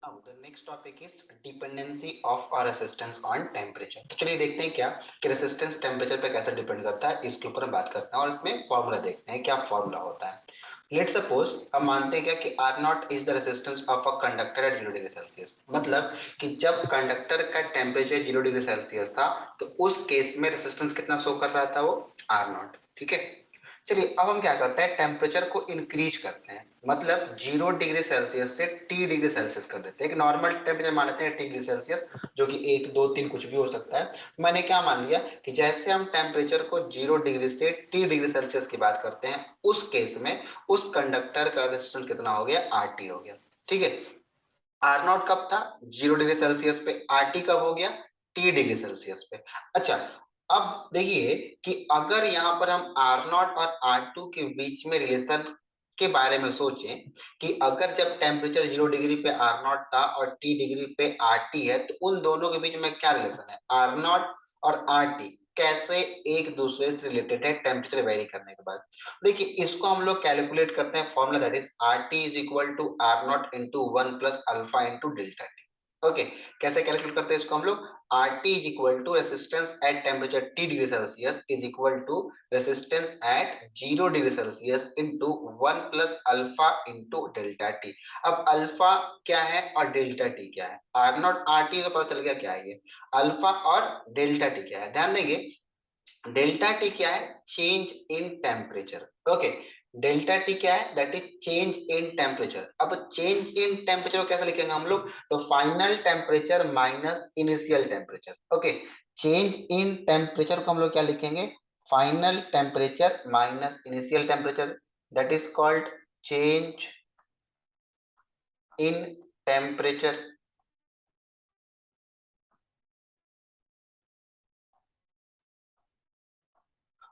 Now the next topic is dependency of or resistance on temperature। तो चलिए देखते हैं क्या कि रेसिस्टेंस टेम्परेचर पे कैसे डिपेंड करता है, इसके ऊपर हम बात करते हैं और इसमें फॉर्मूला देखते हैं क्या फॉर्मूला होता है। लेट सपोज हम मानते हैं क्या कि R naught is the resistance of a conductor at 0 degree Celsius. मतलब कि जब कंडक्टर का टेम्परेचर 0 डिग्री सेल्सियस था तो उस केस में रेसिस्टेंस कितना शो कर रहा था, वो आर नॉट। ठीक है, चलिए अब हम क्या करते हैं, टेम्परेचर को इंक्रीज करते हैं। मतलब 0 डिग्री सेल्सियस से T डिग्री सेल्सियस कर देते हैं। एक नॉर्मल टेम्परेचर मान लेते हैं T डिग्री सेल्सियस, जो कि 1 2 3 कुछ भी हो सकता है। मैंने क्या मान लिया कि जैसे हम टेम्परेचर को 0 डिग्री से T डिग्री सेल्सियस की बात करते हैं, उस केस में उस कंडक्टर का रेजिस्टेंस कितना हो गया, RT हो गया। ठीक है, आर नॉट कब था, 0 डिग्री सेल्सियस पे। RT कब हो गया, T डिग्री सेल्सियस पे। अच्छा, अब देखिए कि अगर यहाँ पर हम आर नॉट और R2 के बीच में रिलेशन के बारे में सोचें कि अगर जब टेम्परेचर 0 डिग्री पे आर नॉट था और T डिग्री पे RT है, तो उन दोनों के बीच में क्या रिलेशन है, आर नॉट और RT कैसे एक दूसरे से रिलेटेड है टेम्परेचर वेरी करने के बाद। देखिए इसको हम लोग कैलकुलेट करते हैं, formula that is R T is equal to R naught into 1 + alpha into delta T. Okay, कैसे कैलकुलेट करते हैं इसको हम लोग, R T is equal to resistance at temperature T degree Celsius is equal to resistance at 0 degree Celsius into 1 + alpha into delta T. अब alpha क्या है और डेल्टा टी क्या है, आर नॉट आर टी तो पता चल गया क्या है ये, अल्फा और डेल्टा टी क्या है ध्यान देंगे। डेल्टा टी क्या है, change in temperature. Okay, delta T क्या है, that is change in temperature. अब चेंज इन टेम्परेचर को कैसे लिखेंगे हम लोग, तो final temperature minus initial temperature. Okay, change in temperature को हम लोग क्या लिखेंगे, final temperature minus initial temperature, that is called change in temperature.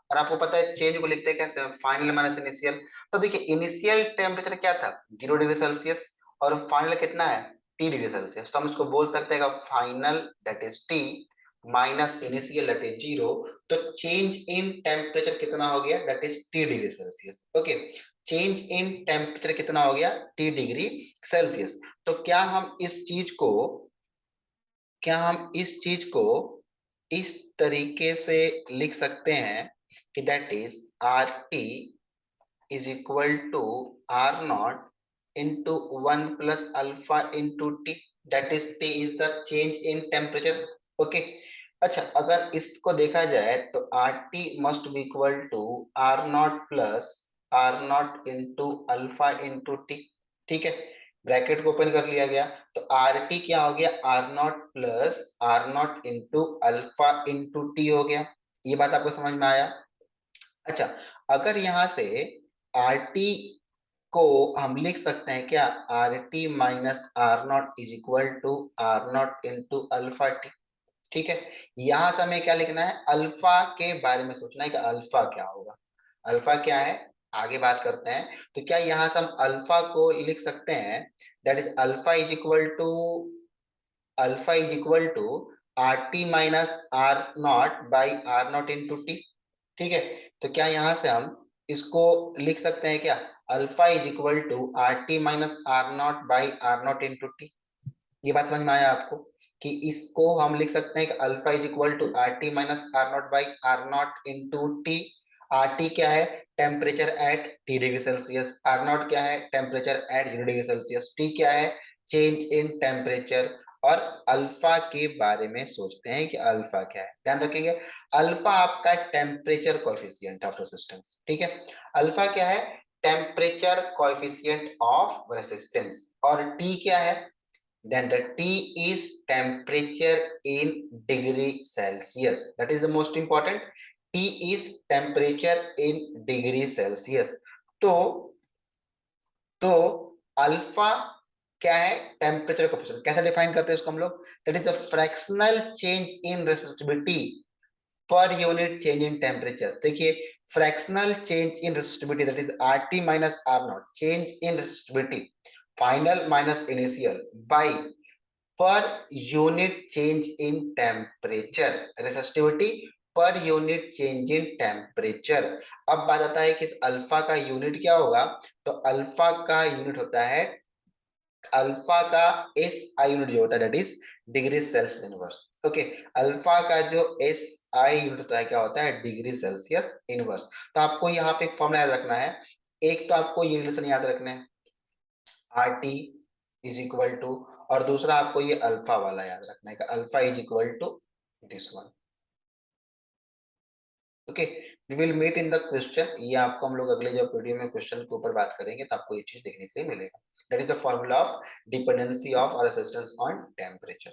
और आपको पता है चेंज को लिखते हैं कैसे, फाइनल माइनस इनिशियल। तो देखिए इनिशियल टेम्परेचर क्या था, 0 डिग्री सेल्सियस, और फाइनल कितना है, T डिग्री सेल्सियस। तो हम इसको बोल सकते हैं final that is T minus initial that is 0। तो चेंज इन टेम्परेचर कितना हो गया, that is T degree Celsius. Okay, change in temperature कितना हो गया, T डिग्री सेल्सियस। तो क्या हम इस चीज को इस तरीके से लिख सकते हैं कि that is R T is equal to R naught into 1 + alpha into T, that is T is the change in temperature. Okay, अच्छा अगर इसको देखा जाए तो R T must be equal to R naught plus R naught into alpha into T. ठीक है, bracket को open कर लिया गया, तो आर टी क्या हो गया, R naught plus R naught into alpha into T हो गया। ये बात आपको समझ में आया। अच्छा, अगर यहां से आर टी को हम लिख सकते हैं क्या, R T minus R naught is equal to R naught into alpha T. ठीक है, यहां से हमें क्या लिखना है, अल्फा के बारे में सोचना है कि अल्फा क्या होगा, अल्फा क्या है, आगे बात करते हैं। तो क्या यहां से हम अल्फा को लिख सकते हैं, that is alpha is equal to R T minus R naught by R naught into T. ठीक है, तो क्या यहां से हम इसको लिख सकते हैं क्या, alpha is equal to R T minus R naught by R naught into T. ये बात समझ में आया आपको कि इसको हम लिख सकते हैं कि alpha is equal to R T minus R naught by R naught into T. R T क्या है, temperature at T degree Celsius, R naught क्या है, temperature at 0 degree Celsius, T क्या है, चेंज इन टेम्परेचर। और alpha के बारे में सोचते हैं कि अल्फा क्या है, ध्यान रखेंगे। अल्फा आपका टेम्परेचर कोएफिशिएंट ऑफ रेसिस्टेंस। ठीक है, अल्फा क्या है, टेम्परेचर कोएफिशिएंट ऑफ रेसिस्टेंस। और टी क्या है, then the T is temperature in degree Celsius. That is the most important. T is temperature in degree Celsius. तो तो अल्फा क्या है, टेम्परेचर कोएफिशिएंट। कैसे डिफाइन करते हैं इसको हम लोग, that is the fractional change in resistivity per unit change in temperature. देखिए fractional change in resistivity that is R T minus R naught, change in resistivity final minus initial by per unit change in temperature, resistivity per unit change in temperature. अब बात आता है कि इस alpha का unit क्या होगा, तो अल्फा का यूनिट होता है अल्फा का एस आई यूनिट जो होता है that is degree Celsius inverse. Okay, alpha का जो एस आई यूनिट होता है क्या होता है, डिग्री सेल्सियस इनवर्स। तो आपको यहाँ पे एक फॉर्मूला याद रखना है। एक तो आपको ये रिलेशन याद रखना है, R T is equal to, और दूसरा आपको ये अल्फा वाला याद रखना है, alpha is equal to this one. Okay, we will meet in the question, ये आपको हम लोग अगले जब वीडियो में क्वेश्चन के ऊपर बात करेंगे तो आपको ये चीज देखने के लिए मिलेगा। That is the formula of dependency of और रेसिस्टेंस ऑन टेम्परेचर।